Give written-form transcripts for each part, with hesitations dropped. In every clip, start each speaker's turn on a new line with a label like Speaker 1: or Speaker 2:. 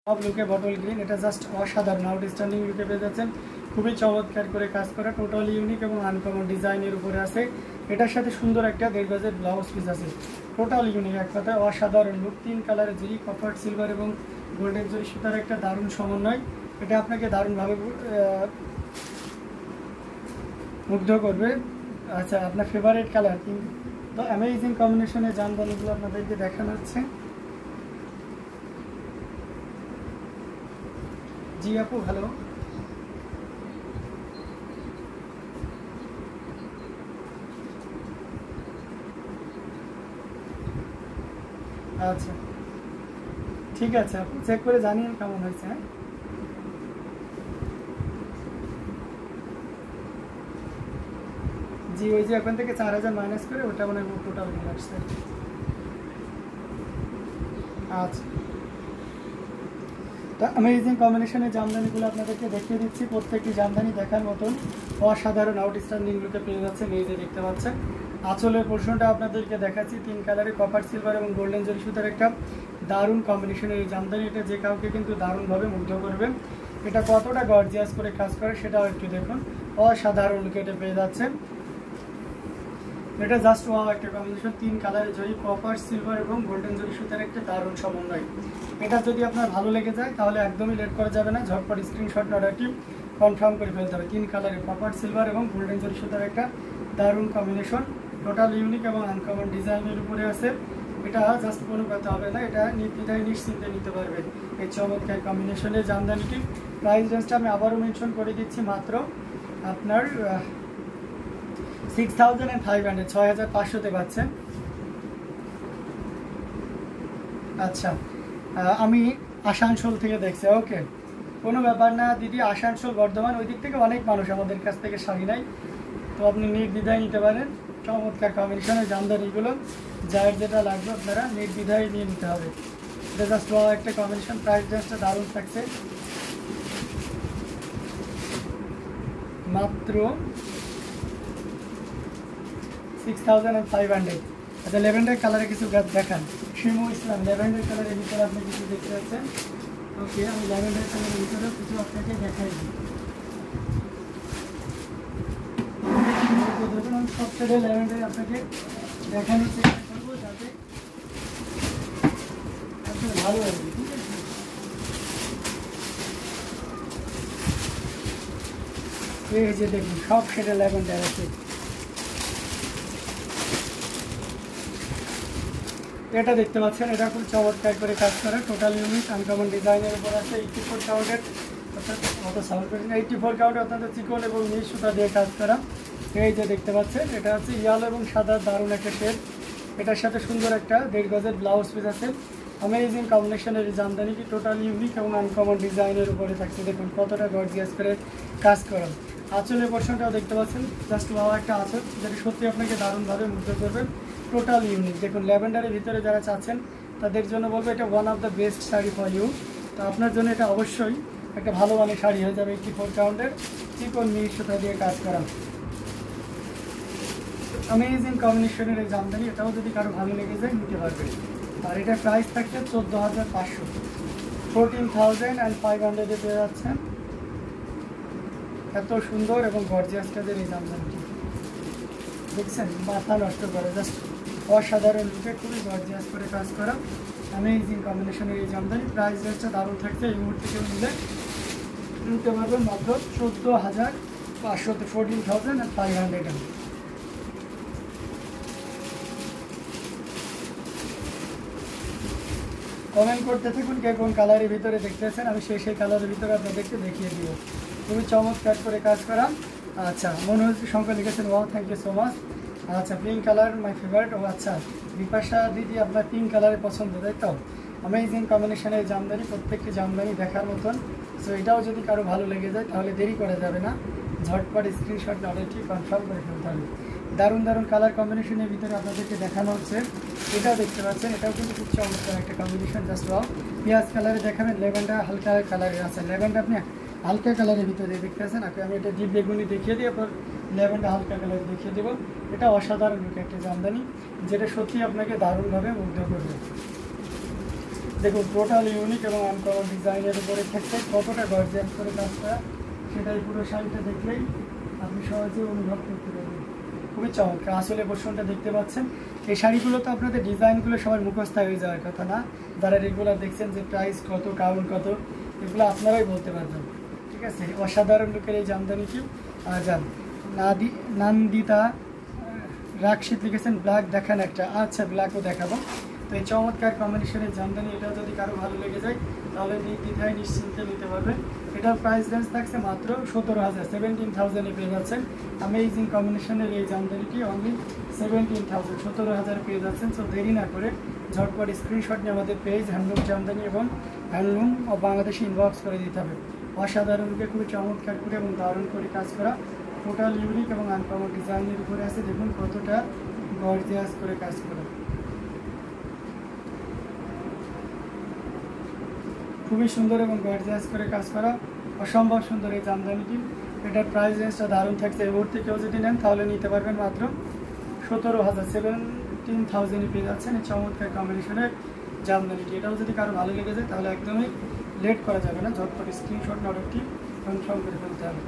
Speaker 1: সব লুকে bottle green, এটা জাস্ট অসাধারণ আউটস্ট্যান্ডিং লুকে পেয়ে যাচ্ছেন। খুবই চমৎকার করে কাজ করা, টোটাল ইউনিক এবং আনকমন ডিজাইনের উপরে আছে। এটার সাথে সুন্দর একটা 1.5 গজের ব্লাউজ পিস আছে, টোটাল ইউনিক, এক কথায় অসাধারণ লুক। 3 কালারের জরি, কপার সিলভার এবং গোল্ডেন জরি সুতার একটা দারুণ সমন্বয়। এটা আপনাকে দারুণভাবে মুগ্ধ করবে। আচ্ছা, আপনার ফেভারিট কালার তো অ্যামেজিং কম্বিনেশনের জামদানিগুলো আপনাদেরকে দেখানো হচ্ছে। জি আপু, হ্যালো। আচ্ছা ঠিক আছে, আপনি চেক করে জানিয়ে কেমন হয়েছে। হ্যাঁ জি, ওই যে ওখান থেকে 4000 মাইনাস করে ওটা মানে টোটাল বিল আসছে। আচ্ছা, তো অ্যামেজিং কম্বিনেশনের জামদানিগুলো আপনাদেরকে দেখিয়ে দিচ্ছি। প্রত্যেকটি জামদানি দেখার মতন অসাধারণ আউটস্ট্যান্ডিং লুকে পেয়ে যাচ্ছে। এই যে দেখতে পাচ্ছেন আঁচলের পোর্শনটা আপনাদেরকে দেখাচ্ছি। 3 কালারে কপার সিলভার এবং গোল্ডেন জরি সুতার একটা দারুণ কম্বিনেশনের এই জামদানি, এটা যে কাউকে কিন্তু দারুণভাবে মুগ্ধ করবে। এটা কতটা গর্জিয়াস করে কাজ করে সেটাও একটু দেখুন, অসাধারণ লুকে এটা পেয়ে যাচ্ছে। এটা জাস্ট ওয়াও একটা কম্বিনেশন। 3 কালারের জরি, কপার সিলভার এবং গোল্ডেন জরি সুতার একটা দারুণ সমন্বয়। এটা যদি আপনার ভালো লেগে যায় তাহলে একদমই লেট করা যাবে না, ঝটপট স্ক্রিনশট অর্ডারটি কনফার্ম করে ফেলতে হবে। 3 কালারের কপার সিলভার এবং গোল্ডেন জরি সুতার একটা দারুণ কম্বিনেশন, টোটাল ইউনিক এবং আনকমন ডিজাইনের উপরে আছে। এটা জাস্ট কোনো কথা হবে না, এটা নির্দ্বিধায় নিশ্চিন্তে নিতে পারবেন এই চমৎকার কম্বিনেশনের জামদানিটি। প্রাইস রেঞ্জটা আমি আবারও মেনশন করে দিচ্ছি, মাত্র আপনার 6500, 6500-তে পাচ্ছেন। আচ্ছা, আমি আসানসোল থেকে দেখছি, ওকে কোনো ব্যাপার না দিদি। আসানসোল, বর্ধমান, ওই দিক থেকে অনেক মানুষ আমাদের কাছ থেকে শাড়ি নেয়, তো আপনি নির্দ্বিধায় নিতে পারেন। চমৎকার কম্বিনেশনের জামদানিগুলো, যার যেটা লাগবে আপনারা নির্দ্বিধায় নিয়ে নিতে হবে। এটা জাস্ট বড় একটা কম্বিনেশন। প্রাইস রেঞ্জটা দারুণ থাকছে, মাত্র 6500। আচ্ছা, ল্যাভেন্ডার কালারে কিছু দেখান। শিমু ইসলাম, ল্যাভেন্ডার কালারের ভিতরে আপনি কিছু দেখতে পাচ্ছেন। ওকে, আমি ল্যাভেন্ডার কালারের ভিতরেও কিছু আপনাকে দেখাই দিই। দেখুন, আমি সব ছেড়ে ল্যাভেন্ডার আপনাকে দেখানোর চেষ্টা করবো যাতে আপনার ভালো লাগবে, ঠিক আছে। এই যে দেখুন, সব শেডে ল্যাভেন্ডার আছে। এটা দেখতে পাচ্ছেন, এটা খুব চমৎকার করে কাজ করা, টোটাল ইউনিক আনকমন ডিজাইনের উপর আছে। 84 কাউন্টের, অর্থাৎ অত সাউন্ড করেছেন, 84 কাউন্টে অত্যন্ত চিকন এবং নীল সুতা দিয়ে কাজ করা। এই যে দেখতে পাচ্ছেন, এটা হচ্ছে ইয়ালো এবং সাদা দারুণ একটা শেড। এটার সাথে সুন্দর একটা 1.5 গজের ব্লাউজ পিস আছে। অ্যামেজিং কম্বিনেশনের এই জামদানিটি টোটাল ইউনিক এবং আনকমন ডিজাইনের উপরে থাকছে। দেখুন কতটা গর্জিয়াস করে কাজ করা। আঁচলের পোর্শনটাও দেখতে পাচ্ছেন, জাস্ট ভালো একটা আঁচল, যেটা সত্যি আপনাকে দারুণভাবে মুগ্ধ করবে। Total unique. দেখুন ল্যাভেন্ডারের ভিতরে যারা চাচ্ছেন তাদের জন্য বলবো এটা one of the best sari for you. তো আপনার জন্য এটা অবশ্যই একটা ভালো মানের শাড়ি হয়ে যাবে। 84 কাউন্টের চিকন নীল সুতা দিয়ে কাজ করা, অ্যামেজিং কম্বিনেশনের এই জামদানি। এটাও যদি কারো ভালো লেগে যায় নিতে পারবে। আর এটা প্রাইস থাকছে 14500, 14500 পেয়ে যাচ্ছেন। এত সুন্দর এবং গর্জিয়াস কাজের এই জামদানিটি দেখছেন, মাথা নষ্ট করে, জাস্ট অসাধারণ লুকে খুবই গর্জিয়াস করে কাজ করা অ্যামেজিং কম্বিনেশনের এই জামদানি। প্রাইস রেঞ্জটা দারুণ থাকছে। এই মুহূর্তে কেউ নিতে পারবেন মাত্র 14500, 14500। কমেন্ট করতে থাকুন কে কোন কালারের ভিতরে দেখতেছেন, আমি সেই কালারের ভিতরে আপনাদেরকে দেখিয়ে দিব। খুবই চমৎকার করে কাজ করা। আচ্ছা, মনে হচ্ছে শঙ্কর লিখেছেন, wow thank you so much. আচ্ছা, পিঙ্ক কালার মাই ফেভারিট। ও আচ্ছা, বিপাশা দিদি আপনার পিঙ্ক কালারের পছন্দ, তাই তো? অ্যামেজিং কম্বিনেশনের জামদানি, প্রত্যেকটি জামদানি দেখার মতন। সো এটাও যদি কারো ভালো লেগে যায় তাহলে দেরি করা যাবে না, ঝটপট স্ক্রিনশট অর্ডারটি কনফার্ম করে ফেলতে হবে। দারুণ দারুণ কালার কম্বিনেশনের ভিতরে আপনাদেরকে দেখানো হচ্ছে। এটাও দেখতে পাচ্ছেন, এটাও কিন্তু খুব চমৎকার একটা কম্বিনেশন। Just wow. পেঁয়াজ কালারে দেখাবেন, ল্যাভেন্ডার হালকা কালারের আছে। ল্যাভেন্ডার আপনি হালকা কালারের ভিতরে দেখতে পাচ্ছেন। আমি এটা ডিপ বেগুনি দেখিয়ে দিই, এরপর ল্যাভেন্ডার হালকা কালার দেখিয়ে দেবো। এটা অসাধারণ লুক একটা জামদানি, যেটা সত্যি আপনাকে দারুণভাবে মুগ্ধ করবে। দেখুন টোটাল ইউনিক এবং আনকমন ডিজাইনের উপরে থাকছে, কতটা গর্জিয়াস করে কাজ করা সেটাই পুরো শাড়িটা দেখলেই আপনি সহজে অনুভব করতে পারবেন। খুবই চমৎকার আসলে পোর্শনটা দেখতে পাচ্ছেন। এই শাড়িগুলো তো আপনাদের ডিজাইনগুলো সবার মুখস্থ হয়ে যাওয়ার কথা না, যারা রেগুলার দেখছেন যে প্রাইস কত কাউন্ট কত এগুলো আপনারাই বলতে পারবেন। ঠিক আছে, অসাধারণ লুকের এই জামদানিটি যান নান্দিতা রাকশিত লিখেছেন ব্ল্যাক দেখান একটা, আচ্ছা ব্ল্যাকও দেখাবো। তো এই চমৎকার কম্বিনেশনের জামদানি, এটা যদি কারো ভালো লেগে যায় তাহলে নির্দ্বিধায় নিশ্চিন্তে নিতে পারবেন। এটার প্রাইস রেঞ্জ থাকছে মাত্র 17,000, 17,000 পেয়ে যাচ্ছেন। অ্যামেজিং কম্বিনেশনের এই জামদানিটি অনলি 17,000, 17,000 পেয়ে যাচ্ছেন। সো দেরি না করে ঝটপট স্ক্রিনশট নিয়ে আমাদের পেজ হ্যান্ডলুম জামদানি এবং হ্যান্ডলুম ও বাংলাদেশে ইনবক্স করে দিতে হবে। অসাধারণকে খুবই চমৎকার করে এবং দারুণ করে কাজ করা, টোটাল ইউনিক এবং আনকমন ডিজাইনের উপরে আছে। দেখুন কতটা গর্জিয়াস করে কাজ করা, খুবই সুন্দর এবং গর্জিয়াস করে কাজ করা, অসম্ভব সুন্দর এই জামদানিটি। এটার প্রাইস রেঞ্জটা দারুণ থাকছে। এই মুহূর্তে কেউ যদি নেন তাহলে নিতে পারবেন মাত্র 17,000, 17,000 পেয়ে যাচ্ছেন এই চমৎকার কম্বিনেশনের জামদানিটি। এটাও যদি কারো ভালো লেগে যায় তাহলে একদমই লেট করা যাবে না, ঝটপট স্ক্রিনশট অর্ডারটি কনফার্ম করে ফেলতে হবে।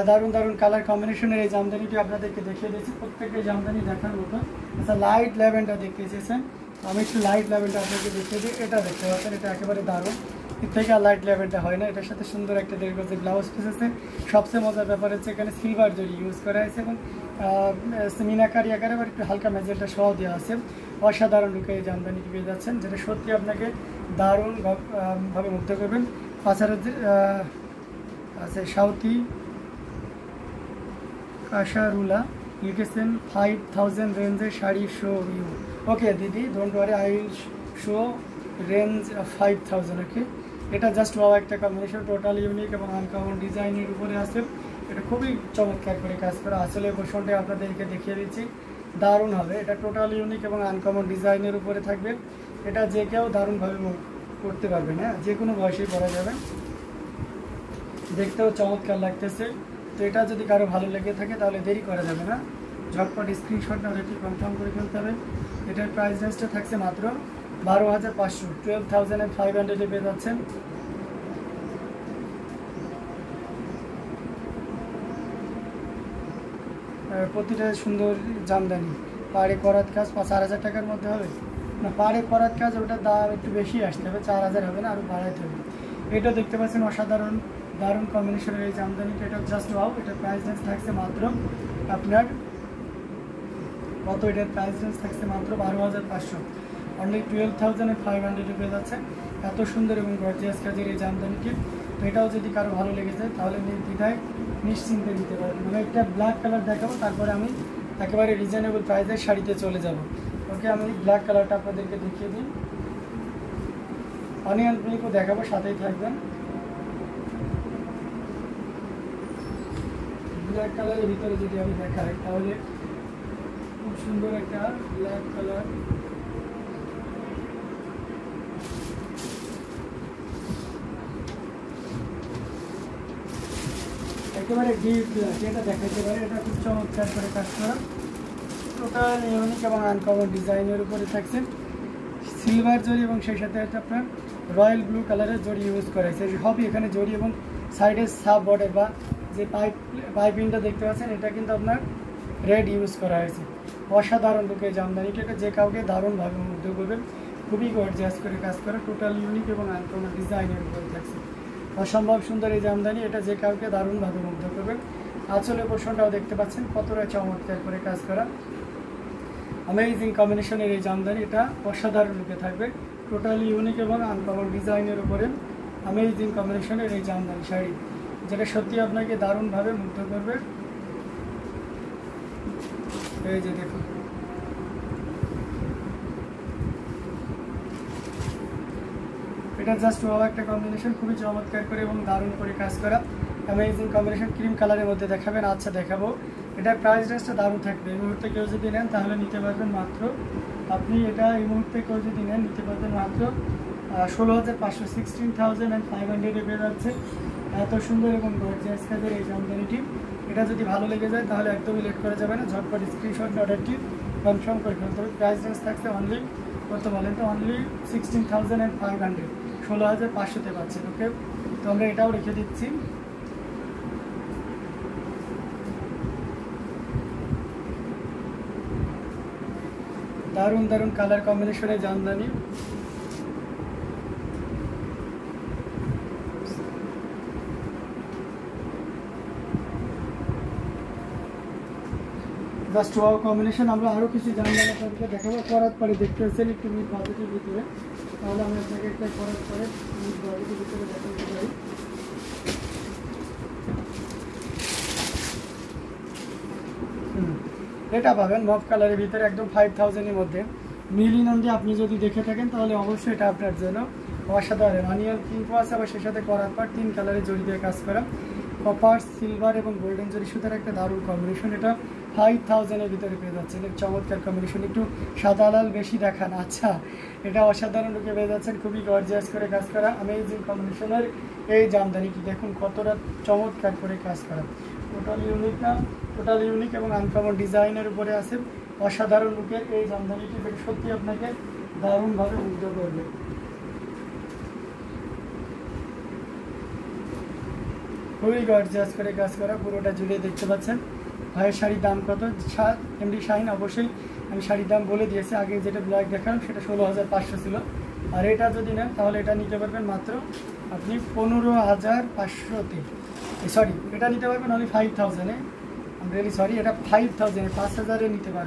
Speaker 1: দারুণ দারুণ কালার কম্বিনেশনের এই জামদানিটি আপনাদেরকে দেখিয়ে দিয়েছি, প্রত্যেকটা জামদানি দেখার মতো। আচ্ছা লাইট ল্যাভেন্ডার দেখতে এসেছেন, আমি একটু লাইট ল্যাভেন্ডার আপনাকে দেখিয়ে দিই। এটা দেখতে পাচ্ছেন, এটা একেবারে দারুণ, এর থেকে আর লাইট ল্যাভেন্ডার হয় না। এটার সাথে সুন্দর একটা 1.5 গজের ব্লাউজ পিস আছে। সবচেয়ে মজার ব্যাপার হচ্ছে এখানে সিলভার জরি ইউজ করা হয়েছে এবং মিনাকারি আকারে আবার একটু হালকা মেজেলটা সহ দেওয়া আছে। অসাধারণ লুকে এই জামদানিটি পেয়ে যাচ্ছেন, যেটা সত্যি আপনাকে দারুণ ভাবে মুগ্ধ করবেন। পাশারের আছে সাউথি কাশারুলা লিখেছেন 5,000 রেঞ্জের শাড়ি শো ইউ। ওকে দিদি, don't worry, I will show range 5,000। Okay, এটা জাস্ট ওয়াও একটা কম্বিনেশন, টোটাল ইউনিক এবং আনকমন ডিজাইনের উপরে আছে। এটা খুবই চমৎকার করে কাজ করা, আসলে পোর্শনটা আপনাদেরকে দেখিয়ে দিচ্ছি, দারুণ হবে। এটা টোটাল ইউনিক এবং আনকমন ডিজাইনের উপরে থাকবে। এটা যে কেউ দারুণভাবে করতে পারবে, হ্যাঁ যে কোনো বয়সেই পরা যাবে, দেখতেও চমৎকার লাগতেছে। তো এটা যদি কারো ভালো লেগে থাকে তাহলে দেরি করা যাবে না, ঝটপট স্ক্রিনশট না রেখে কনফার্ম করে ফেলতে হবে। এটার প্রাইস রেঞ্জটা থাকছে মাত্র 12,500, 12,500 পেয়ে যাচ্ছেন। প্রতিটা সুন্দর জামদানি, পাড়ে করাত কাজ 4,000 টাকার মধ্যে হবে না, পাড়ে করাত কাজ ওটার দাম একটু বেশি আসতে হবে, 4,000 হবে না, আরও বাড়াইতে হবে। এটা দেখতে পাচ্ছেন অসাধারণ দারুণ কম্বিনেশনের এই জামদানিটা, এটা জাস্ট ওয়াও। এটার প্রাইস রেঞ্জ থাকছে মাত্র আপনার কত, এটার প্রাইস রেঞ্জ থাকছে মাত্র 12,500, অনলি 12,500 পেয়ে যাচ্ছে। এত সুন্দর এবং গর্জিয়াস কাজের এই জামদানিটি। তো এটাও যদি কারো ভালো লেগে যায় তাহলে নির্দ্বিধায় নিশ্চিন্তে নিতে পারবেন। আমি একটা ব্ল্যাক কালার দেখাবো, তারপরে আমি একেবারে রিজনেবল প্রাইসের শাড়িতে চলে যাব। ওকে, আমি ব্ল্যাক কালারটা আপনাদেরকে দেখিয়ে দিই, অনিয়ন পিঙ্কও দেখাবো, সাথেই থাকবেন। ব্ল্যাক কালারের ভিতরে যদি আমি দেখাই তাহলে খুব সুন্দর একটা ব্ল্যাক কালার, একেবারে ডিপ ব্ল্যাক, যেটা দেখাইতে পারে। এটা খুব চমৎকার করে কাজ করা, টোটাল ইউনিক এবং আনকমন ডিজাইনের উপরে থাকছে। সিলভার জরি এবং সেই সাথে একটা আপনার রয়্যাল ব্লু কালারের জরি ইউজ করা হয়েছে, সবই এখানে জরি এবং সাইডের সাব বর্ডার বা যে পাইপিংটা দেখতে পাচ্ছেন এটা কিন্তু আপনার রেড ইউজ করা হয়েছে। অসাধারণ লুকে জামদানিটা, এটা যে কাউকে দারুণভাবে মুগ্ধ করবেন। খুবই গর্জিয়াস করে কাজ করা, টোটাল ইউনিক এবং আনকমন ডিজাইনের উপরে থাকছে। অসম্ভব সুন্দর এই জামদানি, এটা যে কাউকে দারুণভাবে মুগ্ধ করবেন। আঁচলের পোর্শনটাও দেখতে পাচ্ছেন কতটা চমৎকার করে কাজ করা, অ্যামেজিং কম্বিনেশনের এই জামদানি। এটা অসাধারণ লুকে থাকবে, টোটালি ইউনিক এবং আনকমন ডিজাইনের উপরে অ্যামেজিং কম্বিনেশনের এই জামদানি শাড়ি, যেটা সত্যি আপনাকে দারুণভাবে মুগ্ধ করবে। এই যে দেখুন, এটা জাস্ট ওয়াও একটা কম্বিনেশন, খুবই চমৎকার করে এবং দারুণ করে কাজ করা, অ্যামেজিং কম্বিনেশন। ক্রিম কালারের মধ্যে দেখাবেন, আচ্ছা দেখাবো। এটার প্রাইস রেঞ্জটা দারুণ থাকবে। এই মুহূর্তে কেউ যদি নেন তাহলে নিতে পারবেন মাত্র, আপনি এটা এই মুহূর্তে কেউ যদি নেন নিতে পারবেন মাত্র 16,500 16,500 পেয়ে যাচ্ছে। এত সুন্দর এবং গর্জিয়াস কাজের এই জামদানিটি, এটা যদি ভালো লেগে যায় তাহলে একদমই লেট করা যাবে না, ঝটপট স্ক্রিনশট অর্ডারটি কনফার্ম করে ফেলতে হবে। প্রাইস রেঞ্জ থাকছে অনলি কত বলেন তো, অনলি 16,500, 16,500-তে পাচ্ছেন। ওকে, তো আমরা এটাও রেখে দিচ্ছি। দারুণ দারুণ কালার কম্বিনেশনের জামদানি, জাস্ট ওয়াও কম্বিনেশন। আমরা আরও কিছু জামদানি আপনাদেরকে দেখাবো, করার পরে দেখতে পাচ্ছেন একটু মিড বাজেটের ভিতরে, তাহলে আমরা আপনাকে একটা করার পরে মিড বাজেটের ভিতরে দেখাতে পারি। এটা পাবেন মফ কালারের ভিতরে একদম 5,000-এর মধ্যে। মিলিনন্দে আপনি যদি দেখে থাকেন তাহলে অবশ্যই এটা আপনার জন্য অসাধারণ। অনিয়ন পিঙ্কও আছে, আবার সে সাথে করার পর 3 কালারের জড়ি দিয়ে কাজ করা, কপার, সিলভার এবং গোল্ডেন জরি সুতার একটা দারুণ কম্বিনেশন। এটা 5,000-এর ভিতরে পেয়ে যাচ্ছেন, এর চমৎকার কম্বিনেশন। একটু সাদা লাল বেশি দেখান, আচ্ছা এটা অসাধারণ লুকে পেয়ে যাচ্ছেন, খুবই গর্জিয়াস করে কাজ করা অ্যামেজিং কম্বিনেশনের এই জামদানিটি দেখুন কতটা চমৎকার করে কাজ করা। টোটাল ইউনিক এবং আনকমন ডিজাইনের উপরে আছে অসাধারণ লুকের এই জামদানিটি, যেটা সত্যি আপনাকে দারুণভাবে মুগ্ধ করবে। খুবই গর্জিয়াস করে কাজ করা, পুরোটা জুড়ে দেখতে পাচ্ছেন। ভাইয়ের শাড়ির দাম কত? এমডি শাহিন, অবশ্যই আমি শাড়ির দাম বলে দিয়েছি। আগে যেটা ব্ল্যাক দেখালাম সেটা 16,500 ছিল, আর এটা যদি নেন তাহলে এটা নিতে পারবেন মাত্র আপনি 15,500-তে। সরি, এটা নিতে পারবেন অনলি 5,000-এ। আই এম রিয়েলি সরি, এটা 5,000-এ, 5,000-এ নিতে পারবেন।